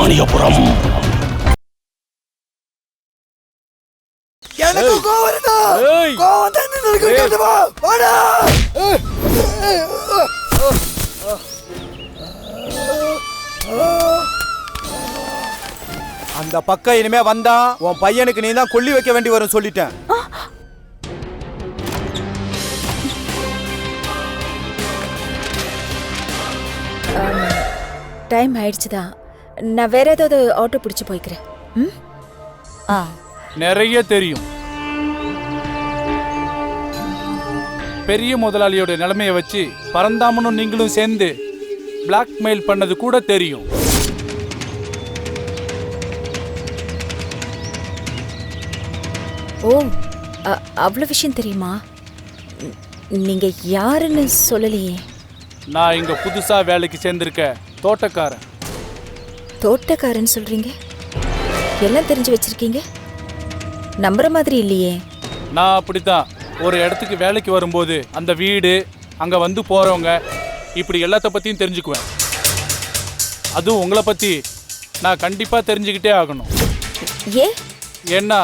சுப்பிரமணியபுரம். எனக்கு கோவம் வருதா? கோவம் தண்ணி நினைக்கிட்டு வா. வாடா. அந்த பக்கம் இனிமே வந்தா உன் பையனுக்கு நீ தான் கொல்லி வைக்க வேண்டி வரும் சொல்லிட்டேன். டைம் ஆயிடுச்சுதான். நான் வேற ஏதாவது ஆட்டோ பிடிச்சு போய்க்கிறேன். நிறைய தெரியும். பெரிய முதலாளியோட நிலைமையை வச்சு பரந்தாமனும் நீங்களும் சேர்ந்து பிளாக்மெயில் பண்ணது கூட தெரியும். ஓ, அவ்வளவு விஷயம் தெரியுமா? நீங்க யாருன்னு சொல்லலையே. நான் இங்க புதுசா வேலைக்கு சேர்ந்திருக்க தோட்டக்காரன். தோட்டக்காரன் சொல்றீங்க? எல்லாம் தெரிஞ்சு வச்சிருக்கீங்க. நம்புற மாதிரி இல்லையே. நான் அப்படித்தான். ஒரு இடத்துக்கு வேலைக்கு வரும்போது அந்த வீடு, அங்க வந்து போறவங்க, இப்படி எல்லாத்த பத்தியும் தெரிஞ்சுக்குவேன். அதுவும் உங்களை பத்தி நான் கண்டிப்பா தெரிஞ்சுக்கிட்டே ஆகணும். ஏன்னா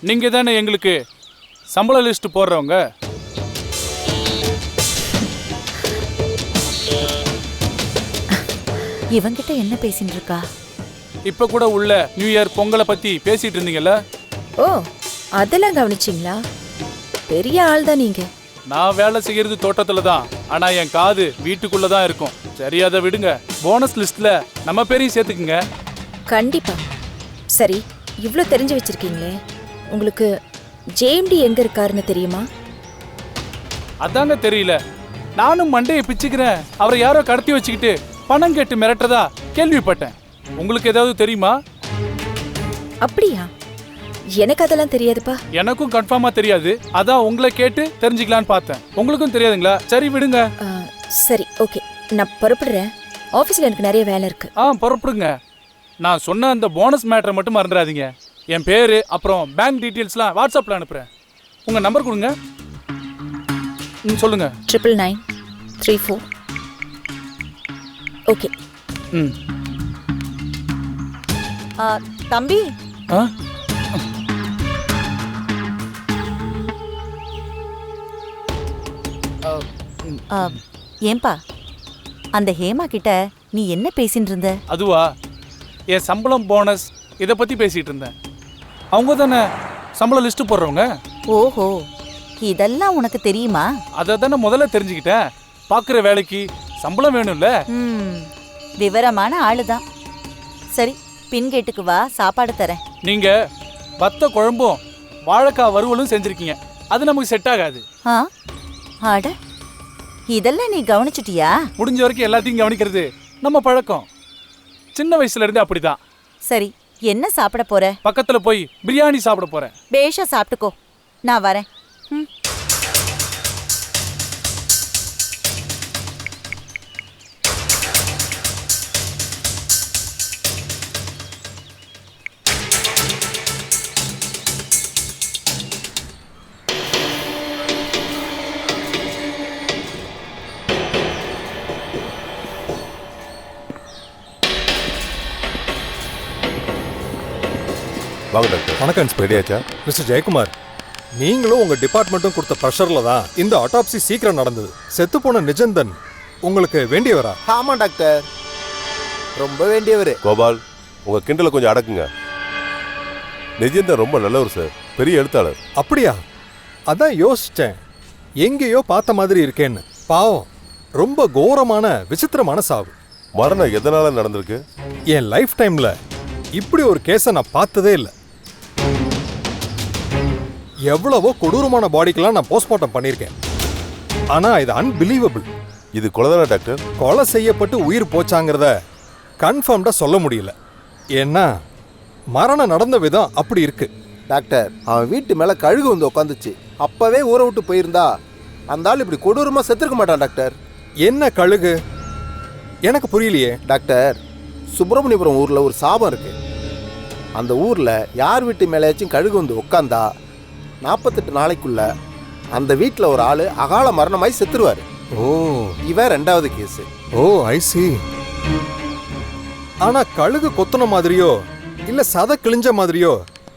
நீங்க தானே எங்களுக்கு சம்பள லிஸ்ட் போடுறவங்க. இவங்கிட்ட என்ன பேசிட்டு இருக்கா? இப்ப கூட உள்ள நியூ இயர் பொங்கலை பத்தி பேசிட்டு இருந்தீங்கல்ல? ஓ, அதெல்லாம் கவனிச்சிங்களா? பெரிய ஆள் தான் நீங்க. நான் வேலை செய்யறது தோட்டத்துல தான். ஆனா என் காது வீட்டுக்குள்ள தான் இருக்கும். சரி, அதை விடுங்க. போனஸ் லிஸ்ட்ல நம்ம பேரையும் சேர்த்துக்குங்க. கண்டிப்பா. சரி, இவ்ளோ தெரிஞ்சு வச்சிருக்கீங்களே, உங்களுக்கு ஜேஎம்டி எங்க இருக்காருன்னு தெரியுமா? அதாங்க தெரியல. நானும் மண்டையை பிச்சுக்கிறேன். அவரை யாரோ கடத்தி வச்சுக்கிட்டு பணம் கேட்டு மிரட்டுறதா கேள்விப்பட்டேன். உங்களுக்கு ஏதாவது தெரியுமா? அப்படியா? எனக்கு அதெல்லாம் தெரியாதுப்பா. எனக்கும் கன்ஃபார்மா தெரியாது. அதான் உங்களை கேட்டு தெரிஞ்சுக்கலான்னு பார்த்தேன். உங்களுக்கும் தெரியாதுங்களா? சரி, விடுங்க. சரி, ஓகே, நான் புறப்படுறேன். ஆஃபீஸில் எனக்கு நிறைய வேலை இருக்கு. புறப்படுங்க. நான் சொன்ன அந்த போனஸ் மேட்டரை மட்டும் மறந்துடாதீங்க. என் பேரு அப்புறம் பேங்க் டீட்டெயில்ஸ்லாம் வாட்ஸ்அப்பில் அனுப்புகிறேன். உங்கள் நம்பர் கொடுங்க. சொல்லுங்க. 9994. ஓகே. தம்பி, ஏன்பா அந்த ஹேமா கிட்ட நீ என்ன பேசிட்டு இருந்த? அதுவா, என் சம்பளம் போனஸ் இதை பற்றி பேசிகிட்டு இருந்தேன். அவங்க தானே சம்பளம் லிஸ்ட்டு போடுறவங்க. ஓஹோ, இதெல்லாம் உனக்கு தெரியுமா? அதை தானே முதல்ல தெரிஞ்சுக்கிட்டேன். பார்க்குற வேலைக்கு சம்பளம் வேணும்ல. விவரமான ஆளுதான். சரி, பின்கேட்டுக்கு வா, சாப்பாடு தரேன். நீங்கள் வத்த குழம்பும் வாழைக்காய் வறுவலும் செஞ்சுருக்கீங்க. அது நமக்கு செட் ஆகாது. அட, இதெல்லாம் நீ கவனிச்சிட்டியா? முடிஞ்ச வரைக்கும் எல்லாத்தையும் கவனிக்கிறது நம்ம பழக்கம். சின்ன வயசுல இருந்து அப்படிதான். சரி, என்ன சாப்பிட போற? பக்கத்துல போய் பிரியாணி சாப்பிட போறேன். பேஷா சாப்பிட்டுக்கோ, நான் வரேன். வாங்க டாக்டர். வணக்கம் இன்ஸ்பெக்டர். மிஸ்டர் ஜெயக்குமார், நீங்களும் உங்கள் டிபார்ட்மெண்ட்டும் கொடுத்த ப்ரெஷரில் தான் இந்த ஆட்டாப்சி சீக்கிரம் நடந்தது. செத்து போன நிஜந்தன் உங்களுக்கு வேண்டியவரா? ஆமாம் டாக்டர், ரொம்ப வேண்டியவர். கோபால், உங்கள் கிண்டலை கொஞ்சம் அடக்குங்க. நிஜந்தன் ரொம்ப நல்லவர் சார், பெரிய எழுத்தாளர். அப்படியா? அதான் யோசித்தேன், எங்கேயோ பார்த்த மாதிரி இருக்கேன்னு. பாவம், ரொம்ப கோரமான விசித்திரமான சாவு. மரணம் எதனால நடந்திருக்கு? என் லைஃப் டைமில் இப்படி ஒரு கேஸை நான் பார்த்ததே இல்லை. எவ்வளவோ கொடூரமான பாடிக்கெல்லாம் நான் போஸ்ட்மார்ட்டம் பண்ணியிருக்கேன். ஆனால் இது அன்பிலீவபிள். இது கொலை தானே டாக்டர்? கொலை செய்யப்பட்டு உயிர் போச்சாங்கிறத கன்ஃபார்ம்டாக சொல்ல முடியல. ஏன்னா மரணம் நடந்த விதம் அப்படி இருக்கு. டாக்டர், அவன் வீட்டு மேலே கழுகு வந்து உட்காந்துச்சு. அப்போவே ஊரை விட்டு போயிருந்தா அந்த ஆள் இப்படி கொடூரமாக செத்துருக்க மாட்டான் டாக்டர். என்ன கழுகு? எனக்கு புரியலையே. டாக்டர், சுப்பிரமணியபுரம் ஊரில் ஒரு சாபம் இருக்கு. அந்த ஊரில் யார் வீட்டு மேலேயாச்சும் கழுகு வந்து உட்காந்தா 48 நாளைக்குள்ள அந்த வீட்டில் ஒரு ஆள் அகால மரணமாய் செத்துருவார். ஓ, இவன் 2வது கேஸு. ஓ, ஐ சி. ஆனா கழுகு கொத்துன மாதிரியோ இல்ல சதை கிழிஞ்ச மாதிரியோ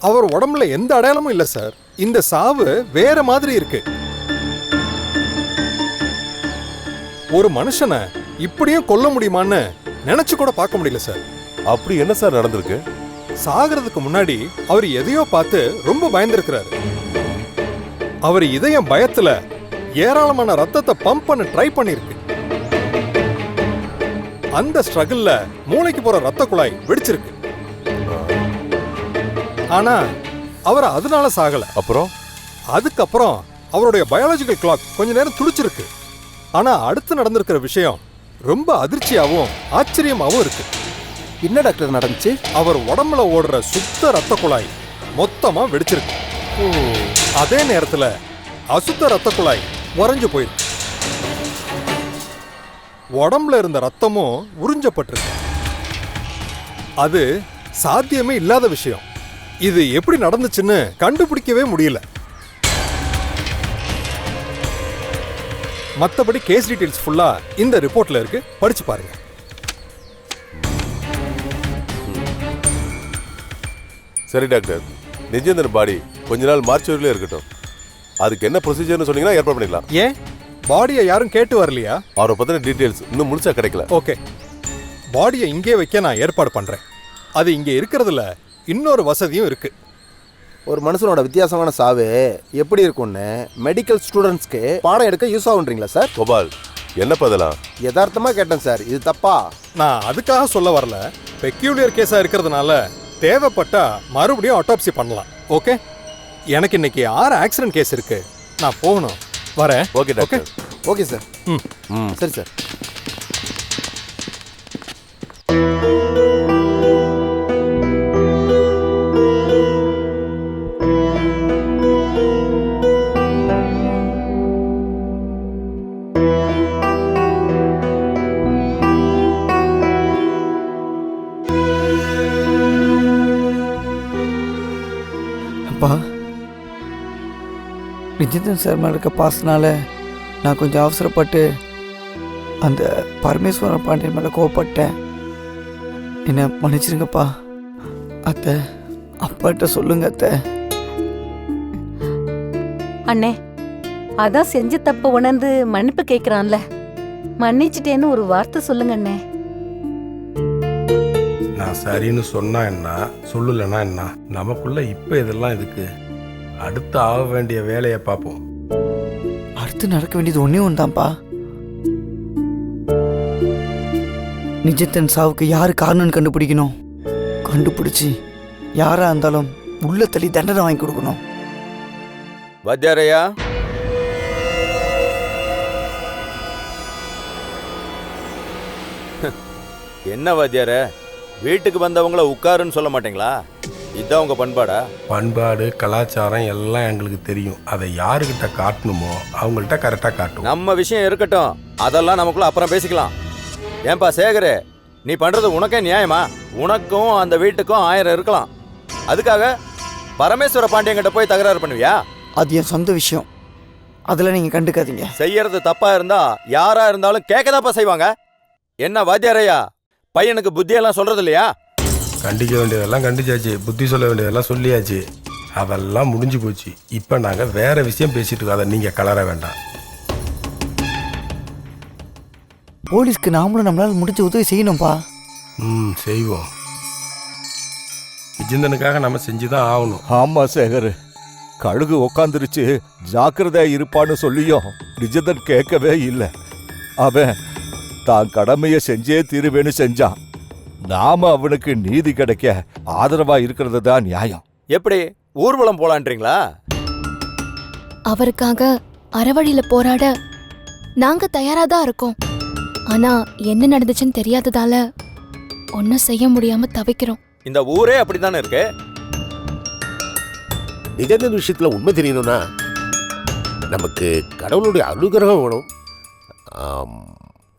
அவர் உடம்புல எந்த அடையாளமும் இல்ல சார். இந்த சாவு வேற மாதிரி இருக்கு. ஒரு மனுஷனை இப்படியும் கொல்ல முடியுமான்னு நினைச்சு கூட பார்க்க முடியல சார். அப்படி என்ன சார் நடந்திருக்கு? சாகிறதுக்கு முன்னாடி அவர் எதையோ பார்த்து ரொம்ப பயந்துருக்கிறாரு. அவர் இதயம் பயத்துல ஏராளமான ரத்தத்தை பம்ப் பண்ண ட்ரை பண்ணிருக்கு. அந்த ஸ்ட்ரகிள்ல மூளைக்கு போற ரத்த குழாய் வெடிச்சிருக்கு. ஆனா அவர் அதனால சாகல. அதுக்கப்புறம் அவருடைய பயாலஜிக்கல் கிளாக் கொஞ்ச நேரம் துடிச்சிருக்கு. ஆனா அடுத்து நடந்திருக்கிற விஷயம் ரொம்ப அதிர்ச்சியாவும் ஆச்சரியமாவும் இருக்கு. என்ன டாக்டர் நடந்துச்சு? அவர் உடம்புல ஓடுற சுத்த ரத்த குழாய் மொத்தமா வெடிச்சிருக்கு. அதே நேரத்துல அசுத்த ரத்த குழாய் உறைஞ்சு போயிருக்கு. உடம்புல இருந்த ரத்தமும் உறிஞ்சப்பட்டிருக்கு. அது சாத்தியமே இல்லாத விஷயம். இது எப்படி நடந்துச்சுன்னு கண்டுபிடிக்கவே முடியல. மற்றபடி கேஸ் டீடைல்ஸ் ஃபுல்லா இந்த ரிப்போர்ட்ல இருக்கு, படிச்சு பாருங்க. சரி டாக்டர், நிஜேந்தர் பாடி கொஞ்ச நாள் மார்ச்சுவரியிலே இருக்கட்டும். அதுக்கு என்ன ப்ரொசீஜர்னு சொன்னீங்கன்னா ஏற்பாடு பண்ணிக்கலாம். ஏன் பாடியை யாரும் கேட்டு வரலையா? அவரை பத்தின டீடைல்ஸ் இன்னும் முழுசா கிடைக்கல. ஓகே, பாடியை இங்கே வைக்க நான் ஏற்பாடு பண்றேன். அது இங்கே இருக்கிறதுல இன்னொரு வசதியும் இருக்கு. ஒரு மனுஷனோட வித்தியாசமான சாவு எப்படி இருக்கும்னு மெடிக்கல் ஸ்டூடெண்ட்ஸ்க்கு பாடம் எடுக்க யூஸ் ஆகுன்றீங்களா சார்? கோபால், என்னப்பா இதெல்லாம்? யதார்த்தமாக கேட்டேன் சார், இது தப்பா? நான் அதுக்காக சொல்ல வரல. பெக்யூலியர் கேஸா இருக்கிறதுனால தேவைப்பட்டா மறுபடியும் ஆட்டோப்சி பண்ணலாம். ஓகே, எனக்கு இன்னைக்கு 6 ஆக்சிடென்ட் கேஸ் இருக்கு, நான் போகணும். வரேன். Okay doctor. Okay sir. சரி சார். அப்பா, நிஜேந்தன் சார் மேலே இருக்க பாசனால நான் கொஞ்சம் அவசரப்பட்டு அந்த பரமேஸ்வரன் பாண்டியன் மேலே கோவப்பட்டேன். என்னை மன்னிச்சிருங்கப்பா. அத்தை, அப்பாட்ட சொல்லுங்க அத்தை. அண்ணே, அதான் செஞ்ச தப்ப உணர்ந்து மன்னிப்பு கேட்கிறான்ல, மன்னிச்சிட்டேன்னு ஒரு வார்த்தை சொல்லுங்க அண்ணே. நான் சரின்னு சொன்னா என்ன, சொல்லலைன்னா என்ன? நமக்குள்ள இப்ப இதெல்லாம் இதுக்கு அடுத்து ஆக வேண்டிய வேலையை பார்ப்போம். அடுத்து நடக்க வேண்டியது ஒன்றே ஒன்று தான்ப்பா. நிஜத்தன் சாவுக்கு யாரு காரணம்னு கண்டுபிடிக்கணும். கண்டுபிடிச்சி யாரா இருந்தாலும் உள்ள தள்ளி தண்டனை வாங்கி கொடுக்கணும். வாத்தியாரையா, என்ன வாத்தியார, வீட்டுக்கு வந்தவங்கள உட்காருன்னு சொல்ல மாட்டீங்களா? இதுதான் உங்க பண்பாடா? பண்பாடு கலாச்சாரம் எல்லாம் எங்களுக்கு தெரியும். அதை யாருக்கிட்ட காட்டணுமோ அவங்கள்ட்ட கரெக்டாக காட்டும். நம்ம விஷயம் இருக்கட்டும், அதெல்லாம் நமக்குள்ள அப்புறம் பேசிக்கலாம். ஏன்பா சேகரே, நீ பண்றது உனக்கே நியாயமா? உனக்கும் அந்த வீட்டுக்கும் 1000 இருக்கலாம். அதுக்காக பரமேஸ்வர பாண்டியங்கிட்ட போய் தகராறு பண்ணுவியா? அது என் சொந்த விஷயம், அதில் நீங்கள் கண்டுக்காதீங்க. செய்யறது தப்பா இருந்தா யாரா இருந்தாலும் கேட்கதாப்பா செய்வாங்க. என்ன வாத்தியாரையா, பையனுக்கு புத்தியெல்லாம் சொல்றது இல்லையா? கண்டிக்க வேண்டியதெல்லாம் கண்டிச்சாச்சு, புத்தி சொல்ல வேண்டியதெல்லாம் சொல்லியாச்சு. அதெல்லாம் முடிஞ்சு போச்சு. இப்போ நாங்கள் வேற விஷயம் பேசிட்டு இருக்கோம், அதை நீங்கள் கலர வேண்டாம். போலீஸ்க்கு நாமளும் நம்மளால் முடிஞ்ச உதவி செய்யணும்ப்பா. செய்வோம். விஜயந்தனுக்காக நம்ம செஞ்சுதான் ஆகணும். ஆமா சேகர், கழுகு உக்காந்துருச்சு, ஜாக்கிரதையா இருப்பான்னு சொல்லியும் விஜயந்தன் கேட்கவே இல்லை. அவன் தான் கடமையை செஞ்சே தீருவேன்னு செஞ்சான். நாம அவனுக்கு நீதி கிடைக்க ஆதரவா இருக்கிறது தான் நியாயம். எப்படி ஊர்வலம் போலான்றீங்களா? அவருக்காக அறவழியில போராட நாங்க தயாரா தான் இருக்கோம். ஆனா என்ன நடந்துச்சுன்னு தெரியாததால ஒன்னும் செய்ய முடியாம தவிக்கிறோம். இந்த ஊரே அப்படித்தானே இருக்கு. நிஜேந்தன் விஷயத்துல உண்மை தெரியணும்னா நமக்கு கடவுளுடைய அனுகிரகம் வேணும்.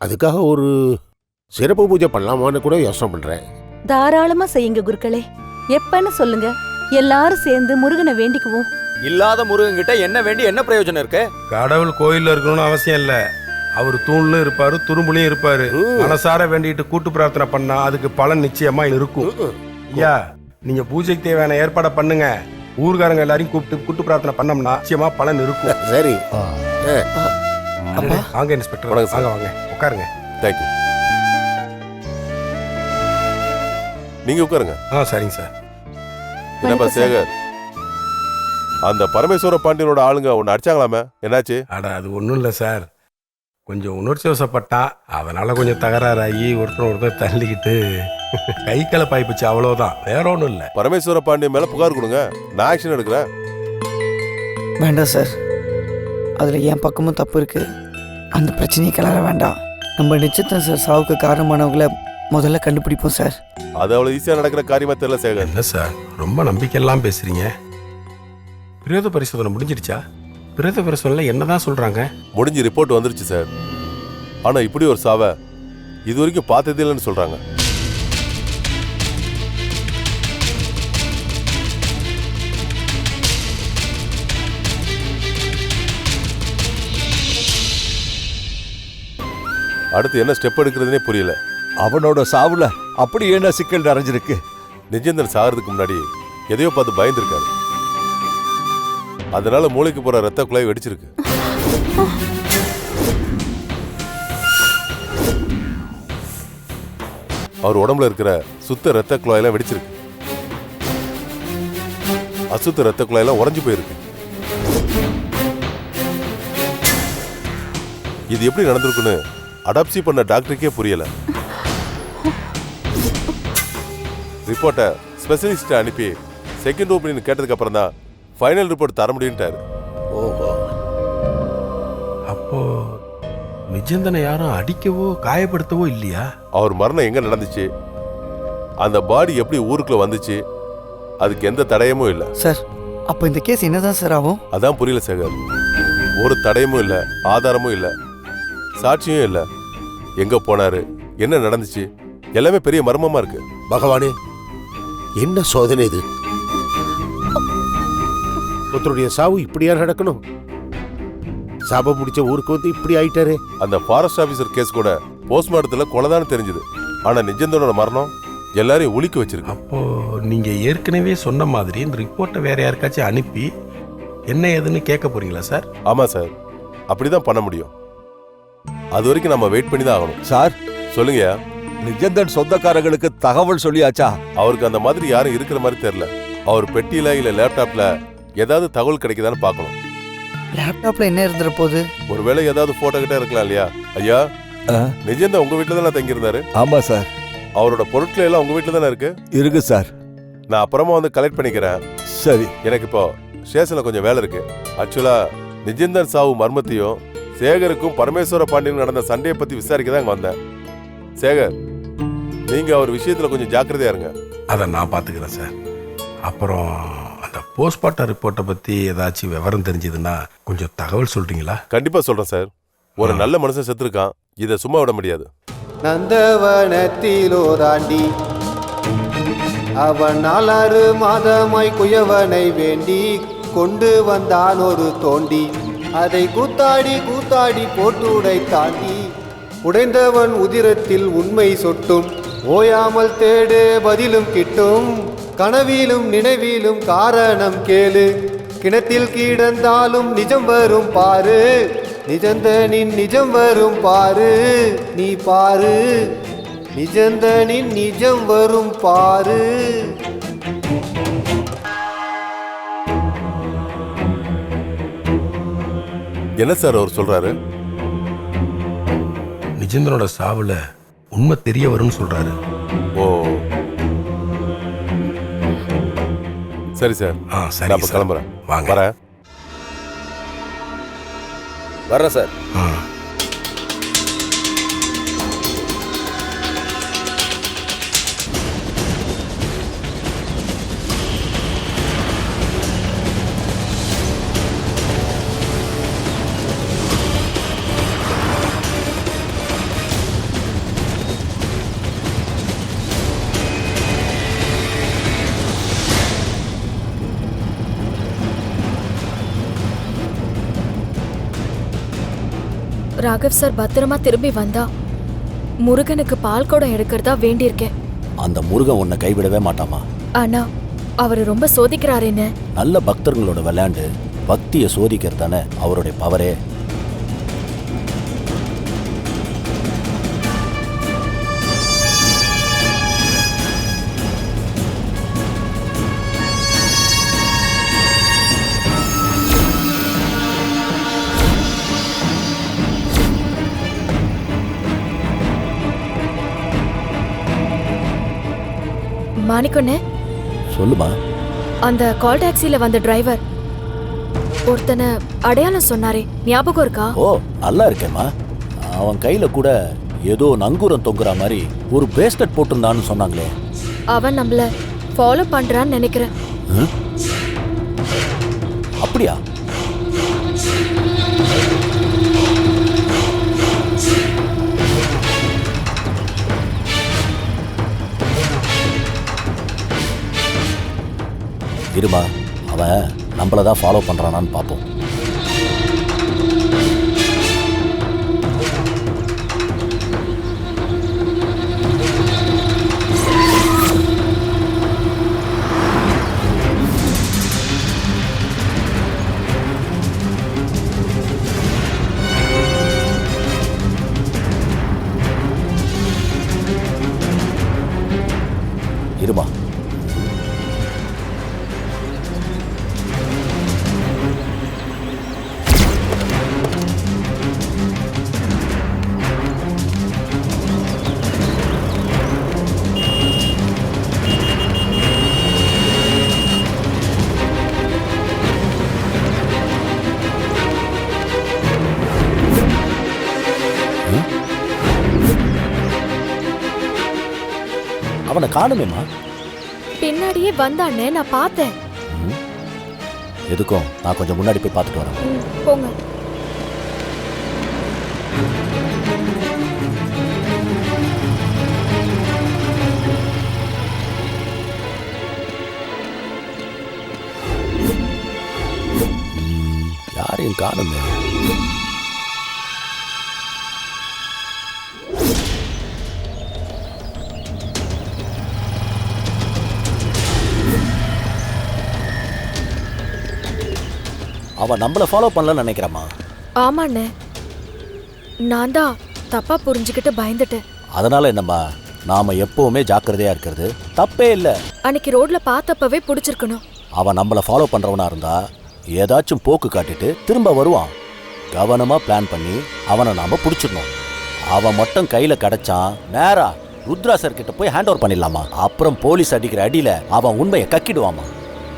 அதுக்காக ஒரு சிறப்பு பூஜை பண்ணலாமான்னு கூட யோசனை பண்றேன். தாராளமா செய்யுங்க குருக்களே, எப்பன்னு சொல்லுங்க, எல்லாரும் சேர்ந்து முருகனை வேண்டிக்குவோம். இல்லாத முருகன் கிட்ட என்ன வேண்டி என்ன பிரயோஜனம் இருக்கு? கடவுள் கோயில்ல இருக்கணும்னு அவசியம் இல்லை. அவர் தூண்லும் இருப்பாரு துரும்புலையும் இருப்பாரு. மனசார வேண்டிட்டு கூட்டு பிரார்த்தனை பண்ணா அதுக்கு பலன் நிச்சயமா இருக்கும். ஐயா, நீங்க பூஜைக்கு தேவையான ஏற்பாடை பண்ணுங்க. ஊர்காரங்க எல்லாரையும் கூப்பிட்டு கூட்டு பிரார்த்தனை பண்ணோம்னா நிச்சயமா பலன் இருக்கும். சரி. வாங்க இன்ஸ்பெக்டர், வாங்க வாங்க உட்காருங்க. தேங்க்யூ. நீங்க உட்காருங்க. சரிங்க சார். என்னப்பா சேகர், அந்த பரமேஸ்வர பாண்டியனோட ஆளுங்க ஒன்னு அடிச்சாங்களாமே, என்னாச்சு? அட அது ஒன்றும் இல்லை சார், கொஞ்சம் உணர்ச்சி வசப்பட்டான். அதனால கொஞ்சம் தகராறாகி ஒருத்தர் தள்ளிக்கிட்டு கை கலப்பாய் போச்சு, அவ்வளோதான், வேற ஒன்றும் இல்லை. பரமேஸ்வர பாண்டியன் மேல புகார் கொடுங்க, நான் ஆக்ஷன் எடுக்கிறேன். வேண்டாம் சார், அதில் என் பக்கமும் தப்பு இருக்குது. அந்த பிரச்சனையை கிளற வேண்டாம். நம்ம நிச்சயத்தான் சார் சாவுக்கு காரணமானவங்களை முதல்ல கண்டுபிடிப்போம் சார். அது அவ்வளோ ஈஸியாக நடக்கிற காரியமா தெரியல சேகர். என்ன சார் ரொம்ப நம்பிக்கையெல்லாம் பேசுறீங்க? பிரேத பரிசோதனை முடிஞ்சிருச்சா? பிரேத பரிசோதனை என்னதான் சொல்றாங்க? முடிஞ்சு ரிப்போர்ட் வந்துருச்சு சார். ஆனால் இப்படி ஒரு சாவை இது வரைக்கும் பார்த்ததே இல்லைன்னு சொல்றாங்க. அடுத்து என்ன ஸ்டெப் எடுக்கிறதுனே புரியல. அவனோட சாவுல அப்படி என்ன சிக்கல் நிறைஞ்சிருக்கு? நிஜேந்தன் சாகிறதுக்கு முன்னாடி எதையோ பார்த்து பயந்துருக்காரு. அதனால மூளைக்கு போற ரத்த குழாய் வெடிச்சிருக்கு. அவர் உடம்புல இருக்கிற சுத்த ரத்த குழாயெல்லாம் வெடிச்சிருக்கு. அசுத்த ரத்த குழாயெல்லாம் உறைஞ்சு போயிருக்கு. இது எப்படி நடந்திருக்குன்னு அடாப்சி பண்ண டாக்டருக்கே புரியல. ரிப்போர்ட்டை ஸ்பெஷலிஸ்ட்டை அனுப்பி செகண்ட் ஒப்பீனியன் கேட்டதுக்கு அப்புறம் தான் ஃபைனல் ரிப்போர்ட் தர முடியும்ட்டாரு. ஓஹோ, அப்போ நிஜேந்தனை யாரும் அடிக்கவோ காயப்படுத்தவோ இல்லையா? அவர் மரணம் எங்க நடந்துச்சு, அந்த பாடி எப்படி ஊருக்குள்ள வந்துச்சு, அதுக்கு எந்த தடயமும் இல்லை சார். அப்போ இந்த கேஸ் என்னதான் சார் ஆகும்? அதான் புரியல சேகர். ஒரு தடயமும் இல்லை, ஆதாரமும் இல்லை, சாட்சியும் இல்லை. எங்க போனாரு, என்ன நடந்துச்சு, எல்லாமே பெரிய மர்மமா இருக்கு. பகவானே, என்ன சோதனை இது? ஒருத்தருடைய சாவு இப்படியா நடக்கணும்? சாபம் முடிச்ச ஊருக்கு வந்து இப்படி ஆயிட்டாரே. அந்த ஃபாரஸ்ட் ஆபீசர் கேஸ் கூட போஸ்ட்மார்ட்டத்துல கொலைதான் தெரிஞ்சது. ஆனா நிஜேந்தனோட மரணம் எல்லாரையும் உலுக்கி வச்சிருக்கு. அப்போ நீங்க ஏற்கனவே சொன்ன மாதிரி இந்த ரிப்போர்ட்டை வேற யாருக்காச்சும் அனுப்பி என்ன ஏதுன்னு கேட்க போறீங்களா சார்? ஆமா சார், அப்படிதான் பண்ண முடியும். அது வரைக்கும் நம்ம வெயிட் பண்ணி தான் ஆகணும். சார் சொல்லுங்க. நிஜேந்தன் சொந்தக்காரங்களுக்கு தகவல் சொல்லியாச்சா? அவருக்கு அந்த மாதிரி யாரும் இருக்கிற மாதிரி தெரியல. அவர் பெட்டியில இல்ல லேப்டாப்ல ஏதாவது தகவல் கிடைக்குதான்னு பார்க்கணும். லேப்டாப்ல என்ன இருந்துற போது? ஒருவேளை ஏதாவது போட்டோ கிட்ட இருக்கலாம் இல்லையா? ஐயா, நிஜேந்தன் உங்க வீட்டுல தானே தங்கி இருந்தாரு? ஆமா சார். அவரோட பொருட்கள் எல்லாம் உங்க வீட்டுல தானே இருக்கு? இருக்கு சார். நான் அப்புறமா வந்து கலெக்ட் பண்ணிக்கிறேன். சரி. எனக்கு இப்போ ஸ்டேஷன்ல கொஞ்சம் வேலை இருக்கு. ஆக்சுவலா நிஜேந்தன் சாவு மர்மத்தையும் சேகருக்கும் பரமேஸ்வர பாண்டியனுக்கும் நடந்த சண்டையை பத்தி விசாரிக்க தான் இங்க வந்தேன். சேகர், நீங்க அவர் விஷயத்துல கொஞ்சம் ஜாக்கிரதையா இருங்க. அதை நான் பாத்துக்கிறேன் சார். அப்புறம் அந்த போஸ்ட்மார்ட்டம் ரிப்போர்ட்டை பத்தி ஏதாச்சும் விவரம் தெரிஞ்சதுன்னா கொஞ்சம் தகவல் சொல்றீங்களா? கண்டிப்பா சொல்றேன் சார். ஒரு நல்ல மனுஷன் செத்துருக்கான், இதை சும்மா விட முடியாது. நந்தவனத்திலோ தாண்டி அவன் 4 மாதமாய் குயவனை வேண்டி கொண்டு வந்தான் ஒரு தோண்டி. அதை கூத்தாடி கூத்தாடி போட்டுடை தாண்டி உடைந்தவன் உதிரத்தில் உண்மை சொட்டும். ஓயாமல் தேடு பதிலும் கிட்டும். கனவிலும் நினைவிலும் காரணம் கேளு. கிணத்தில் கிடந்தாலும் நிஜம் வரும் பாரு. நிஜந்தனின் நிஜம் வரும் பாரு. நீ பாரு, நிஜந்தனின் நிஜம் வரும் பாரு. என்ன சார் அவர் சொல்றாரு? நிஜேந்தனோட சாவுல உண்மை தெரிய வரும்னு சொல்றாரு. ஓ சரி சார். சரி, நான் கிளம்புறேன். வாங்க. வரேன். வர்றேன் சார். ராகவ் சார் பத்திரமா திரும்பி வந்தா முருகனுக்கு பால் குடம் எடுக்கிறதா வேண்டியிருக்கேன். அந்த முருகன் உன்னை கைவிடவே மாட்டாமா. ஆனா அவரு ரொம்ப சோதிக்கிறாருன்னு. நல்ல பக்தர்களோட விளையாண்டு பக்தியை சோதிக்கிறது தானே அவருடைய பவரே. மாணிக்கொண்ணே, சொல்லுமா. அந்த கால் டாக்ஸில வந்த டிரைவர் ஒருத்தனை அடையாளம் சொன்னாரே, ஞாபகம் இருக்கா? ஓ, நல்லா இருக்கேம்மா. அவன் கையில கூட ஏதோ நங்கூரம் தொங்குற மாதிரி ஒரு பிரேஸ்லெட் போட்டிருந்தான்னு சொன்னாங்களே. அவன் நம்மள ஃபாலோ பண்றான்னு நினைக்கிறேன். அப்படியா? இருமா, அவன் நம்மள தான் ஃபாலோ பண்றானான்னு பார்ப்போம். இருமா. அவனை காணுமேமா. பின்னாடியே வந்தானே, நான் பார்த்தேன். எதுக்கும் நான் கொஞ்சம் முன்னாடி போய் பார்த்துட்டு வரேன். போங்க. யாரையும் காணுமே. அவன் நம்மள ஃபாலோ பண்ணலன்னு நினைக்கிறமா. ஆமாண்ணே, நான் தான் தப்பா புரிஞ்சுக்கிட்டு பயந்துட்டேன். அதனால என்னம்மா, நாம எப்பவுமே ஜாக்கிரதையா இருக்கிறது தப்பே இல்லை. அன்னைக்கு ரோட்ல பார்த்தப்பவே பிடிச்சிருக்கணும். அவன் நம்மள ஃபாலோ பண்றவனா இருந்தா ஏதாச்சும் போக்கு காட்டிட்டு திரும்ப வருவான். கவனமா பிளான் பண்ணி அவனை நாம பிடிச்சிடணும். அவன் மட்டும் கையில கிடைச்சான், நேரா ருத்ரா சார் கிட்ட போய் ஹேண்ட் ஓவர் பண்ணிடலாமா. அப்புறம் போலீஸ் அடிக்கிற அடியில அவன் உண்மையை கக்கிடுவாமா.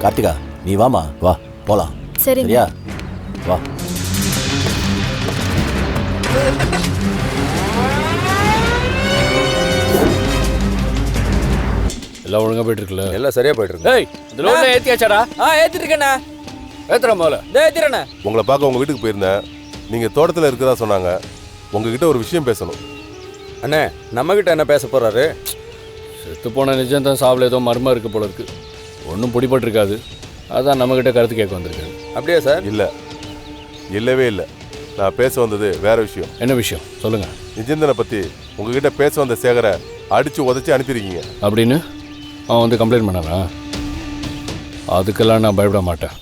கார்த்திகா, நீ வாமா, வா போலாம். சரியா? வா. எல்லாம் ஒழுங்கா போயிட்டு இருக்குல்ல? எல்லாம் சரியா போயிட்டு இருக்கு. ஏய், இந்த லோட்ல ஏத்தியாச்சாடா? ஏத்திட்டு இருக்கேண்ணா. ஏத்துறேன் போல. ஏத்திறேண்ணா. உங்களை பார்க்க உங்க வீட்டுக்கு போயிருந்தேன். நீங்க தோட்டத்தில் இருக்கிறதா சொன்னாங்க. உங்ககிட்ட ஒரு விஷயம் பேசணும். அண்ணே, நம்ம கிட்ட என்ன பேச போறாரு? செத்து போன நிஜம்தான் சாவில் ஏதோ மர்மம் இருக்கு போல இருக்கு. ஒன்றும் பிடிபட்டிருக்காது. அதான் நம்மகிட்ட கருத்து கேட்க வந்திருக்கேன். அப்படியா சார்? இல்லை, இல்லவே இல்லை. நான் பேச வந்தது வேற விஷயம். என்ன விஷயம் சொல்லுங்க. நிஜேந்தனை பற்றி உங்ககிட்ட பேச வந்த சேகரை அடித்து உதச்சி அனுப்பியிருக்கீங்க அப்படின்னு அவன் வந்து கம்ப்ளைண்ட் பண்ணானா? அதுக்கெல்லாம் நான் பயப்பட மாட்டேன்.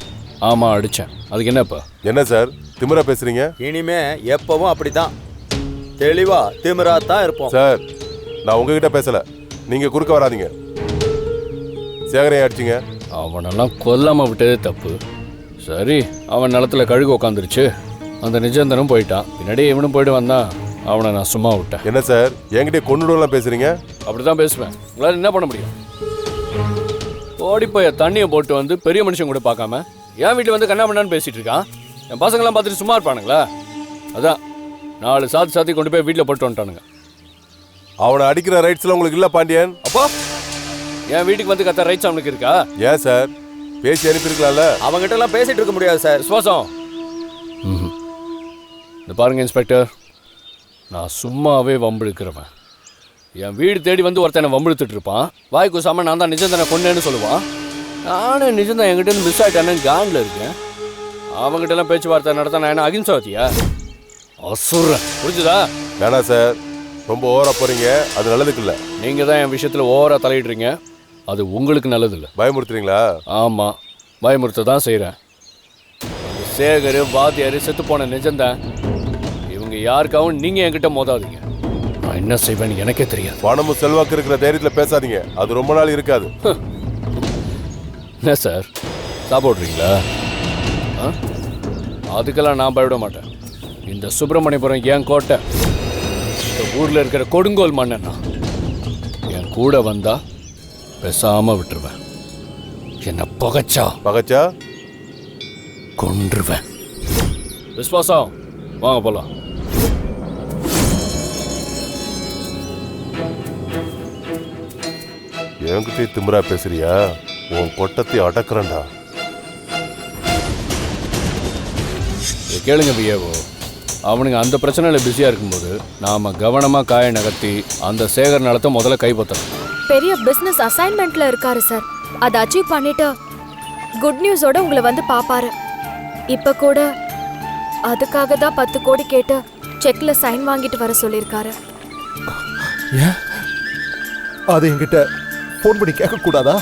ஆமாம், அடித்தேன். அதுக்கு என்னப்பா? என்ன சார் திமிரா பேசுறீங்க? இனிமே எப்பவும் அப்படிதான் தெளிவா திமிரா தான் இருப்போம். சார், நான் உங்ககிட்ட பேசல, நீங்க குறுக்க வராதீங்க. சேகரையை அடிச்சிங்க. அவனெல்லாம் கொல்லாம விட்டதே தப்பு. சரி, அவன் நிலத்துல கழுகு உட்காந்துருச்சு. அந்த நிஜேந்தனும் போயிட்டான். பின்னாடியே இவனும் போயிட்டு வந்தான். அவனை நான் சும்மா விட்டேன். என்ன சார் என்கிட்ட கொண்டுடலாம் பேசுறீங்க? அப்படிதான் பேசுவேன். உங்களால் என்ன பண்ண முடியும்? ஓடி போய் தண்ணியை போட்டு வந்து பெரிய மனுஷன் கூட பார்க்காம என் வீட்டில் வந்து கண்ணா பண்ணான்னு பேசிட்டு இருக்கான். என் பசங்களாம் பார்த்துட்டு சும்மா இருப்பானுங்களா? அதான் 4 சாத்தி கொண்டு போய் வீட்டில் போட்டு வந்துட்டானுங்க. அவனை அடிக்கிற ரைட்ஸ்ல உங்களுக்கு இல்ல பாண்டியன். அப்போ என் வீட்டுக்கு வந்து கத்த ரைட்ஸ் அவனுக்கு இருக்கா? ஏன் சார் பேசி அனுப்பியிருக்கலாம்ல? அவங்ககிட்ட எல்லாம் பேசிட்டு இருக்க முடியாது சார். விசுவாசம். இந்த பாருங்க இன்ஸ்பெக்டர், நான் சும்மாவே வம்பிழுக்கிறவன். என் வீடு தேடி வந்து ஒருத்தனை வம்பிழுத்துட்டு இருப்பான். வாய் கூசாம நான் தான் நிஜந்தனை கொன்னேன்னு சொல்லுவான். நானும் நிஜந்தான் என்கிட்ட இருந்து மிஸ் ஆகிட்டானு காண்டில் இருக்கேன். அவங்ககிட்ட எல்லாம் பேச்சுவார்த்தை நடத்த நான் என்ன அகிம்சாவத்தியா? அசுரன் புரிஞ்சுதா? வேணாம் சார், ரொம்ப ஓவரா போறீங்க, அது நல்லதுக்கு இல்ல. நீங்க தான் என் விஷயத்துல ஓவரா தலையிடுறீங்க, அது உங்களுக்கு நல்லது இல்லை. பயமுறுத்துறீங்களா? ஆமா, பயமுறுத்த தான் செய்கிறேன். சேகர் வாத்தியார் செத்து போன நிஜம்தான். இவங்க யாருக்காகவும் நீங்க என்கிட்ட மோதாதீங்க. நான் என்ன செய்வேன்னு எனக்கே தெரியாது. பணமும் செல்வாக்கு இருக்கிற தைரியத்தில் பேசாதீங்க, அது ரொம்ப நாள் இருக்காது. என்ன சார் சாப்பிட்றீங்களா? அதுக்கெல்லாம் நான் பயப்பட மாட்டேன். இந்த சுப்பிரமணியபுரம் என் கோட்டை. இந்த ஊரில் இருக்கிற கொடுங்கோல் மன்னன்னா என் கூட வந்தா பேசாம விட்டுருவேன். என்ன பகச்சா கொன்றுவேன். விஸ்வாசம், வாங்க போலாம். என்கிட்ட திமிரா பேசுறியா? உன் கொட்டத்தை அடக்குறேன்டா. கேளுங்க பிஏஓ, அவனுங்க அந்த பிரச்சனையில பிஸியா இருக்கும்போது நாம கவனமா காய நகர்த்தி அந்த சேகர் நிலத்தை முதல்ல கைப்பற்றணும். பெரிய பிசினஸ் அசைன்மெண்ட்ல இருக்காரு சார். அதை அச்சீவ் பண்ணிட்டு குட் நியூஸோட உங்களை வந்து பாப்பாரு. இப்ப கூட அதுக்காக தான் 10 கோடி கேட்டு செக்ல சைன் வாங்கிட்டு வர சொல்லியிருக்காரு. ஏன் அதை என்கிட்ட ஃபோன் பண்ணி கேட்க கூடாதா?